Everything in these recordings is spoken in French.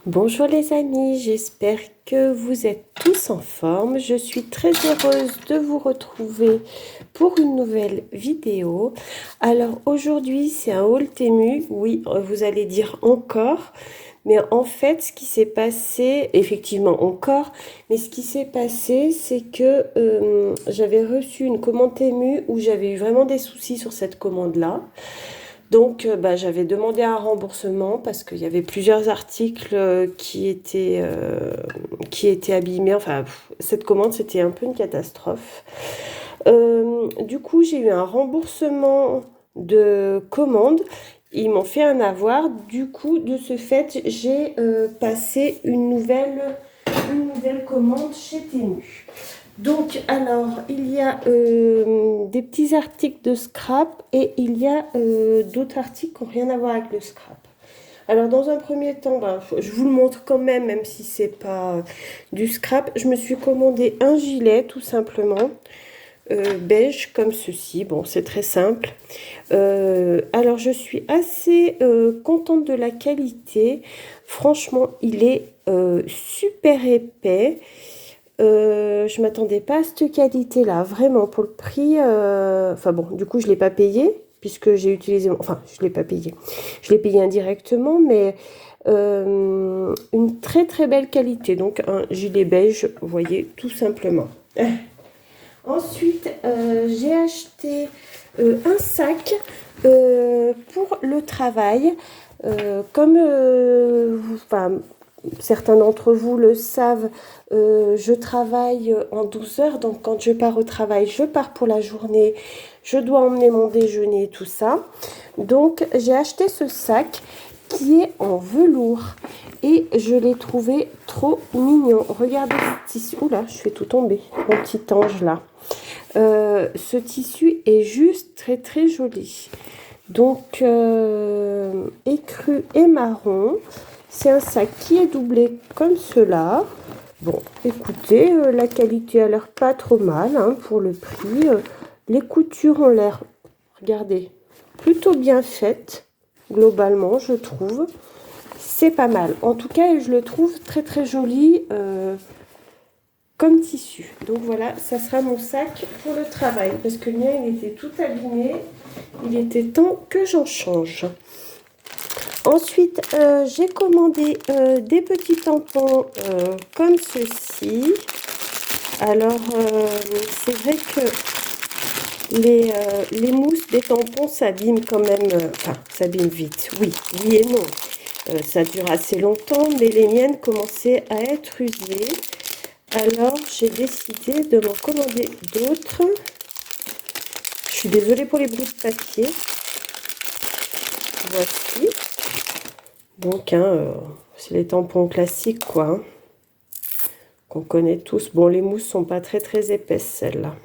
Bonjour les amis, j'espère que vous êtes tous en forme. Je suis très heureuse de vous retrouver pour une nouvelle vidéo. Alors aujourd'hui c'est un haul Temu, oui vous allez dire encore, mais en fait ce qui s'est passé, effectivement encore, mais ce qui s'est passé c'est que j'avais reçu une commande Temu où j'avais eu vraiment des soucis sur cette commande-là. Donc, j'avais demandé un remboursement parce qu'il y avait plusieurs articles qui étaient abîmés. Enfin, cette commande, c'était un peu une catastrophe. Du coup, j'ai eu un remboursement de commande. Ils m'ont fait un avoir. Du coup, de ce fait, j'ai passé une nouvelle commande chez Temu. Donc, alors, il y a des petits articles de scrap et il y a d'autres articles qui n'ont rien à voir avec le scrap. Alors, dans un premier temps, je vous le montre quand même si c'est pas du scrap. Je me suis commandé un gilet, tout simplement, beige, comme ceci. Bon, c'est très simple. Alors, je suis assez contente de la qualité. Franchement, il est super épais. Je m'attendais pas à cette qualité-là, vraiment, pour le prix. Enfin bon, du coup, je ne l'ai pas payé, puisque j'ai utilisé... Enfin, je ne l'ai pas payé. Je l'ai payé indirectement, mais une très très belle qualité. Donc, un gilet beige, vous voyez, tout simplement. Ensuite, j'ai acheté un sac pour le travail. Comme enfin, certains d'entre vous le savent, je travaille en 12 heures. Donc, quand je pars au travail, je pars pour la journée. Je dois emmener mon déjeuner, tout ça. Donc, j'ai acheté ce sac qui est en velours. Et je l'ai trouvé trop mignon. Regardez ce tissu. Oula, je fais tout tomber. Mon petit ange là. Ce tissu est juste très très joli. Donc, écru et marron. C'est un sac qui est doublé comme cela. Bon, écoutez, la qualité a l'air pas trop mal hein, pour le prix. Les coutures ont l'air, regardez, plutôt bien faites. Globalement, je trouve. C'est pas mal. En tout cas, je le trouve très très joli comme tissu. Donc voilà, ça sera mon sac pour le travail. Parce que le mien, il était tout abîmé. Il était temps que j'en change. Ensuite, j'ai commandé des petits tampons comme ceci. Alors, c'est vrai que les mousses des tampons s'abîment quand même. Enfin, s'abîment vite. Oui, oui et non. Ça dure assez longtemps, mais les miennes commençaient à être usées. Alors, j'ai décidé de m'en commander d'autres. Je suis désolée pour les bouts de papier. Voici. Donc, c'est les tampons classiques, quoi. Hein, qu'on connaît tous. Bon, les mousses sont pas très très épaisses, celles-là.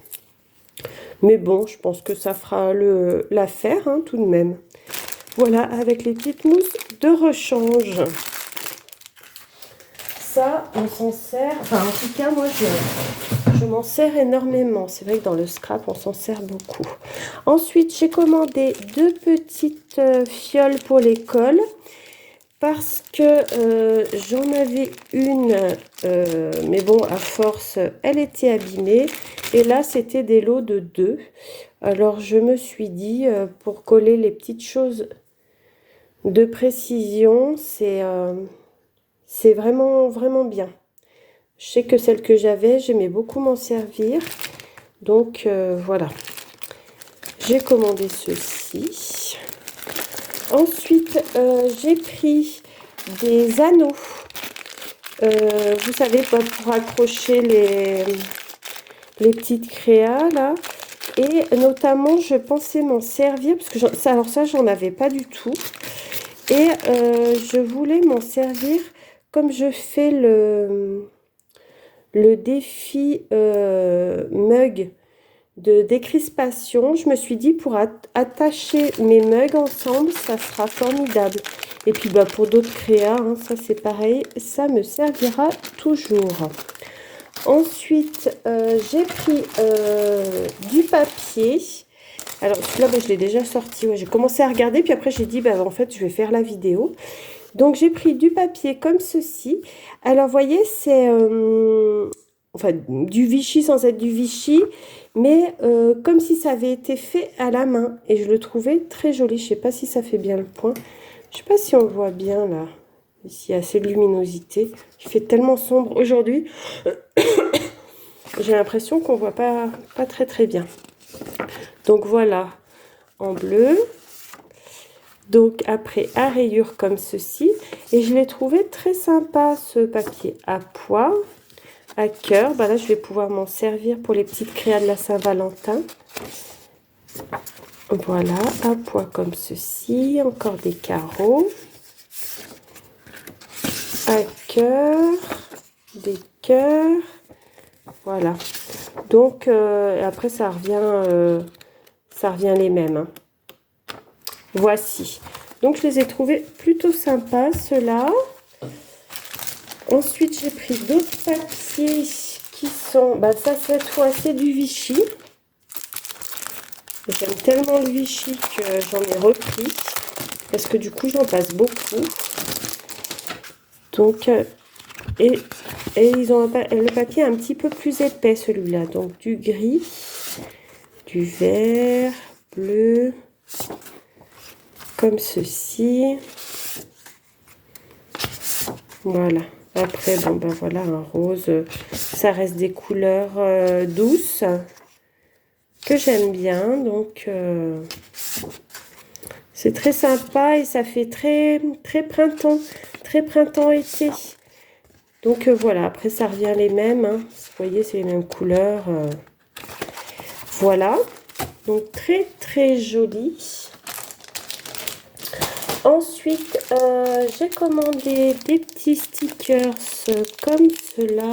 Mais bon, je pense que ça fera l'affaire, hein, tout de même. Voilà, avec les petites mousses de rechange. Ça, on s'en sert... Enfin, en tout cas, moi, je m'en sers énormément. C'est vrai que dans le scrap, on s'en sert beaucoup. Ensuite, j'ai commandé deux petites fioles pour l'école. Parce que j'en avais une, mais bon, à force, elle était abîmée. Et là, c'était des lots de 2. Alors, je me suis dit, pour coller les petites choses de précision, c'est vraiment, vraiment bien. Je sais que celle que j'avais, j'aimais beaucoup m'en servir. Donc, voilà. J'ai commandé ceci. Ensuite, j'ai pris des anneaux. Vous savez, pour accrocher les petites créas, là. Et notamment, je pensais m'en servir, parce que alors ça, j'en avais pas du tout. Et je voulais m'en servir comme je fais le défi mug de décrispation. Je me suis dit, pour attacher mes mugs ensemble, ça sera formidable. Et puis pour d'autres créas, hein, ça c'est pareil, ça me servira toujours. Ensuite, j'ai pris du papier. Alors celui-là, je l'ai déjà sorti. Ouais, j'ai commencé à regarder, puis après j'ai dit, en fait, je vais faire la vidéo. Donc, j'ai pris du papier comme ceci. Alors, vous voyez, c'est enfin, du Vichy sans être du Vichy, mais comme si ça avait été fait à la main. Et je le trouvais très joli. Je ne sais pas si ça fait bien le point. Je ne sais pas si on voit bien, là. Ici, il y a assez de luminosité. Il fait tellement sombre aujourd'hui. J'ai l'impression qu'on ne voit pas très très bien. Donc, voilà, en bleu. Donc après à rayures comme ceci, et je l'ai trouvé très sympa ce papier à pois, à cœur. Bah là je vais pouvoir m'en servir pour les petites créas de la Saint-Valentin. Voilà, à pois comme ceci, encore des carreaux, à cœur, des cœurs, voilà. Donc après ça revient les mêmes, hein. Voici. Donc, je les ai trouvés plutôt sympas, ceux-là. Ensuite, j'ai pris d'autres papiers qui sont... Bah, ça, cette fois, c'est du Vichy. J'aime tellement le Vichy que j'en ai repris. Parce que du coup, j'en passe beaucoup. Donc, et ils ont le papier un petit peu plus épais, celui-là. Donc, du gris, du vert, bleu... comme ceci. Voilà. Après, bon, ben voilà, un rose. Ça reste des couleurs douces que j'aime bien. Donc, c'est très sympa et ça fait très printemps-été. Donc, voilà. Après, ça revient les mêmes, hein. Vous voyez, c'est les mêmes couleurs. Voilà. Donc, très joli. Ensuite, j'ai commandé des petits stickers comme cela.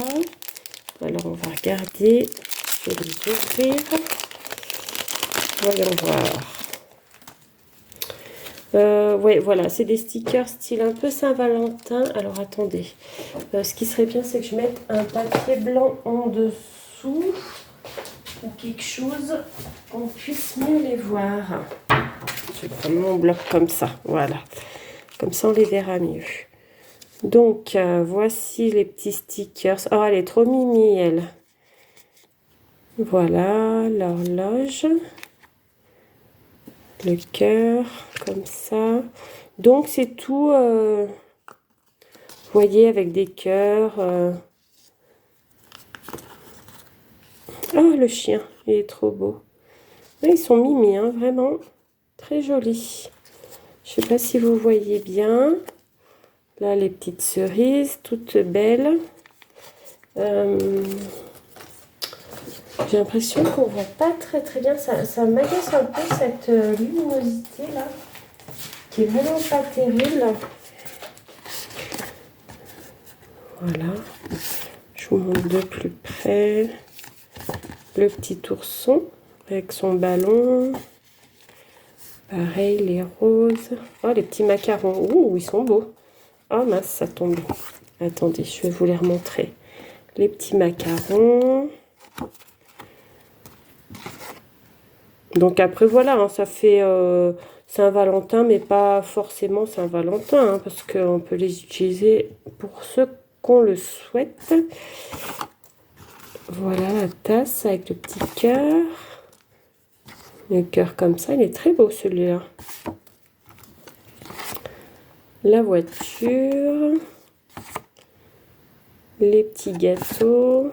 Alors, on va regarder. Je vais les ouvrir. Voyons voir. Ouais, voilà, c'est des stickers style un peu Saint-Valentin. Alors, attendez. Ce qui serait bien, c'est que je mette un papier blanc en dessous ou quelque chose qu'on puisse mieux les voir. Je vais prendre mon bloc comme ça, voilà. Comme ça, on les verra mieux. Donc, voici les petits stickers. Oh, elle est trop mimi, elle. Voilà, l'horloge. Le cœur, comme ça. Donc, c'est tout, vous voyez, avec des cœurs. Oh, le chien, il est trop beau. Ils sont mimi, hein, vraiment. Très jolis. Je sais pas si vous voyez bien. Là, les petites cerises, toutes belles. J'ai l'impression qu'on voit pas très bien. Ça m'agace un peu cette luminosité là, qui est vraiment pas terrible. Voilà. Je vous montre de plus près. Le petit ourson avec son ballon. Pareil, les roses. Oh, les petits macarons. Ouh, ils sont beaux. Oh mince, ça tombe. Attendez, je vais vous les remontrer. Les petits macarons. Donc après, voilà, hein, ça fait Saint-Valentin, mais pas forcément Saint-Valentin, hein, parce qu'on peut les utiliser pour ceux qu'on le souhaite. Voilà la tasse avec le petit cœur. Le cœur comme ça, il est très beau celui-là. La voiture. Les petits gâteaux.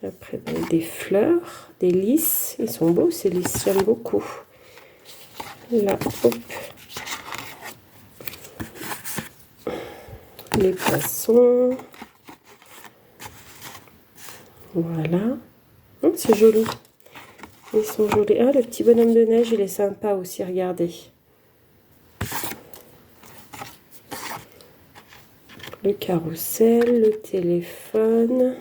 Après, des fleurs, des lys. Ils sont beaux, ces lys, j'aime beaucoup. Là, hop. Les poissons. Voilà. Oh, c'est joli. Ils sont jolis. Ah, le petit bonhomme de neige, il est sympa aussi, regardez. Le carrousel, le téléphone.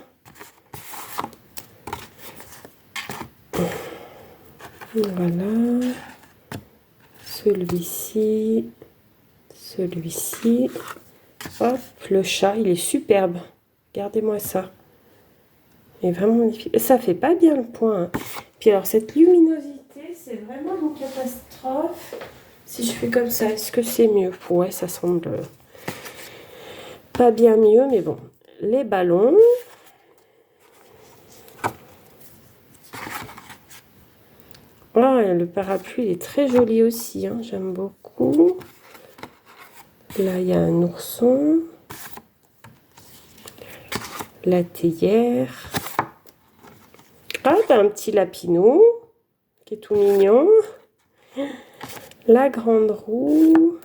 Voilà. Celui-ci. Celui-ci. Hop, le chat, il est superbe. Regardez-moi ça. Il est vraiment magnifique. Ça fait pas bien le point, hein. Puis alors, cette luminosité, c'est vraiment une catastrophe. Si je fais comme ça, est-ce que c'est mieux? Ouais, ça semble... pas bien mieux, mais bon. Les ballons. Oh, le parapluie il est très joli aussi, hein, j'aime beaucoup. Là, il y a un ourson. La théière. Ah, t'as un petit lapinou qui est tout mignon. La grande roue.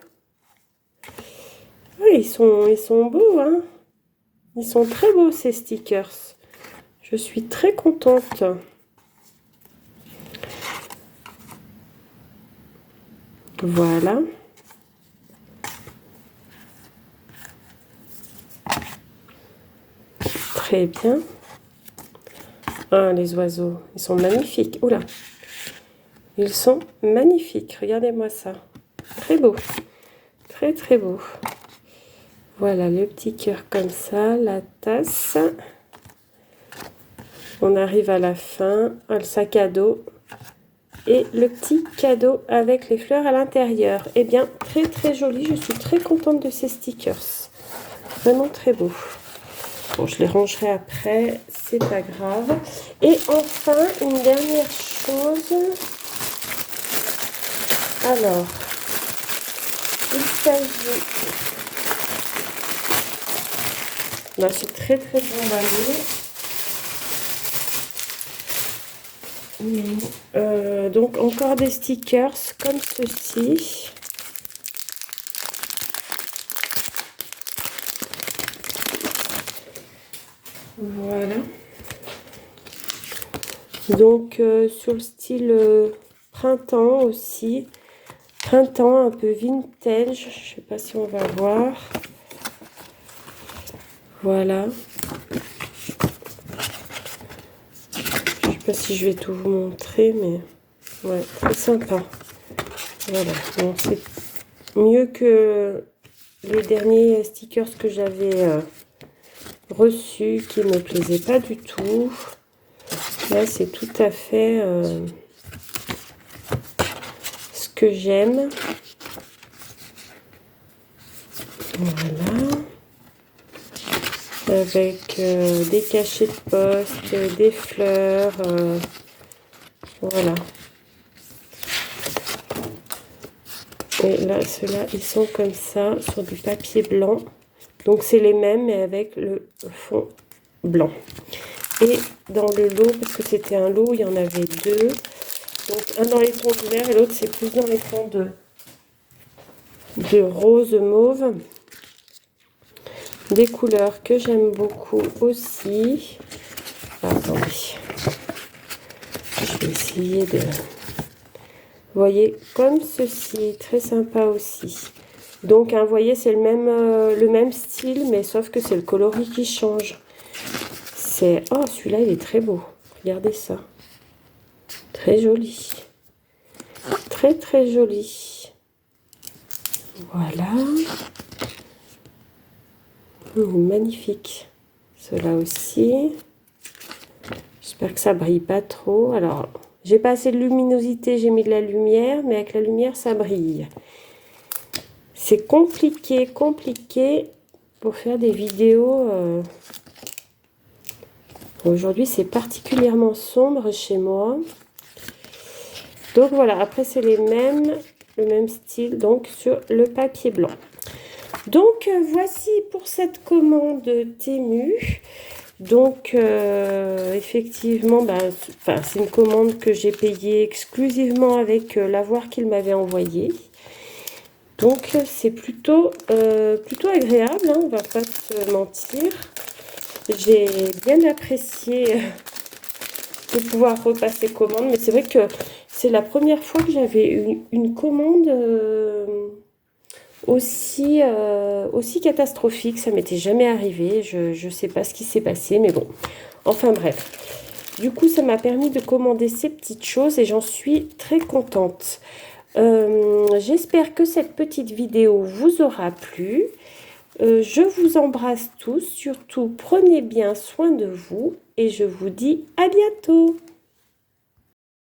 Ah, ils sont beaux, hein. Ils sont très beaux, ces stickers. Je suis très contente. Voilà. Très bien. Ah, les oiseaux, ils sont magnifiques. Oula. Ils sont magnifiques. Regardez-moi ça. Très beau. Très, très beau. Voilà, le petit cœur comme ça, la tasse. On arrive à la fin. Le sac à dos. Et le petit cadeau avec les fleurs à l'intérieur. Eh bien, très, très joli. Je suis très contente de ces stickers. Vraiment très beau. Bon, je les rangerai après. C'est pas grave. Et enfin, une dernière chose. Alors, il s'agit... Là, c'est très très emballé. Donc, encore des stickers comme ceci. Voilà. Donc, sur le style printemps aussi. Printemps un peu vintage. Je sais pas si on va voir. Voilà. Je sais pas si je vais tout vous montrer, mais ouais, très sympa. Voilà. Donc, c'est mieux que les derniers stickers que j'avais reçus qui me plaisaient pas du tout. Là, c'est tout à fait ce que j'aime. Voilà. Avec des cachets de poste, des fleurs. Voilà. Et là, ceux-là, ils sont comme ça, sur du papier blanc. Donc, c'est les mêmes, mais avec le fond blanc. Et dans le lot, parce que c'était un lot, il y en avait deux. Donc, un dans les tons verts et l'autre, c'est plus dans les tons de rose mauve. Des couleurs que j'aime beaucoup aussi. Attendez. Je vais essayer de... Vous voyez, comme ceci, très sympa aussi. Donc, hein, vous voyez, c'est le même style, mais sauf que c'est le coloris qui change. C'est... Oh, celui-là, il est très beau. Regardez ça. Très joli. Très, très joli. Voilà. Magnifique. Cela aussi. J'espère que ça brille pas trop. Alors, j'ai pas assez de luminosité, j'ai mis de la lumière, mais avec la lumière, ça brille. C'est compliqué, compliqué pour faire des vidéos. Aujourd'hui, c'est particulièrement sombre chez moi. Donc voilà, après, c'est le même style, donc sur le papier blanc. Donc, voici pour cette commande Temu. Donc, effectivement, c'est une commande que j'ai payée exclusivement avec l'avoir qu'il m'avait envoyé. Donc, c'est plutôt agréable, hein, on va pas se mentir. J'ai bien apprécié de pouvoir repasser commande, mais c'est vrai que c'est la première fois que j'avais une commande aussi catastrophique. Ça m'était jamais arrivé. Je ne sais pas ce qui s'est passé, mais bon. Enfin bref. Du coup, ça m'a permis de commander ces petites choses et j'en suis très contente. J'espère que cette petite vidéo vous aura plu. Je vous embrasse tous. Surtout, prenez bien soin de vous et je vous dis à bientôt.